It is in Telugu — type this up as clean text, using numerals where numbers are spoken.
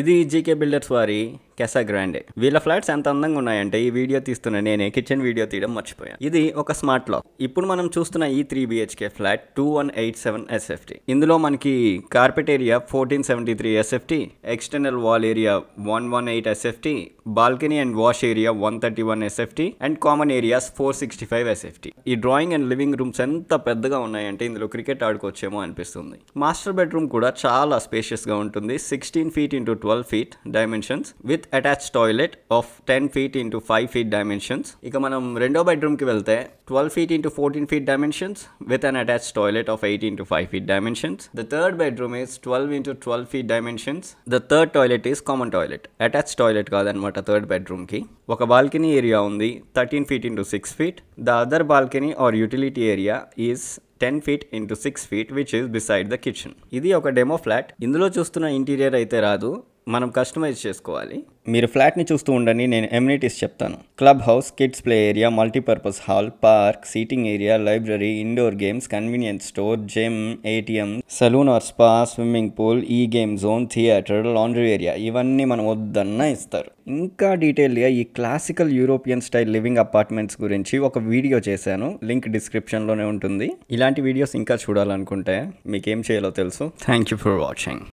ఇది జీకే బిల్డర్స్ వారి కెసా గ్రాండే. వీళ్ళ ఫ్లాట్స్ ఎంత అందంగా ఉన్నాయంటే ఈ వీడియో తీస్తున్న నేనే కిచెన్ వీడియో తీయడం మర్చిపోయాను. ఇది ఒక స్మార్ట్ లాక్. ఇప్పుడు మనం చూస్తున్న ఈ 3 BHK ఫ్లాట్ 2187 SFT. ఇందులో మనకి carpet area 1473 SFT, external wall area 118 SFT, balcony and wash area 131 SFT and common areas 465 SFT. ఈ డ్రాయింగ్ అండ్ లివింగ్ రూమ్స్ ఎంత పెద్దగా ఉన్నాయంటే ఇందులో క్రికెట్ ఆడుకోవచ్చేమో అనిపిస్తుంది. మాస్టర్ బెడ్రూమ్ కూడా చాలా స్పేషియస్ గా ఉంటుంది. 16 feet into 12 feet dimensions with attached toilet of 10 feet into 5 feet dimensions. ఇక మనం రెండో బెడ్రూమ్ కి వెళ్తే 12 feet into 14 feet dimensions with an attached toilet of 8 into 5 feet dimensions. The third bedroom is 12 into 12 feet dimensions. The third toilet is common toilet. Attached toilet కాదన్నమాట థర్డ్ బెడ్రూమ్ కి. ఒక బాల్కనీ ఏరియా ఉంది 13 feet into 6 feet. The other balcony or utility area is 10 feet into 6 feet which is beside the kitchen. ఇది ఒక డెమో ఫ్లాట్. ఇందులో చూస్తున్న ఇంటీరియర్ అయితే రాదు, మనం కస్టమైజ్ చేసుకోవాలి. మీరు ఫ్లాట్ని చూస్తూ ఉండండి, నేను ఎమ్యూనిటీస్ చెప్తాను. Club house, kids play area, multipurpose hall, park, seating area, library, indoor games, convenience store, gym, ATM, salon or spa, swimming pool, ఈ game zone, theatre, laundry area, ఇవన్నీ మనం వద్దన్నా ఇస్తారు. ఇంకా డీటెయిల్గా ఈ classical European style living apartments గురించి ఒక వీడియో చేశాను, లింక్ డిస్క్రిప్షన్లోనే ఉంటుంది. ఇలాంటి వీడియోస్ ఇంకా చూడాలనుకుంటే మీకేం చేయాలో తెలుసు. Thank you for watching.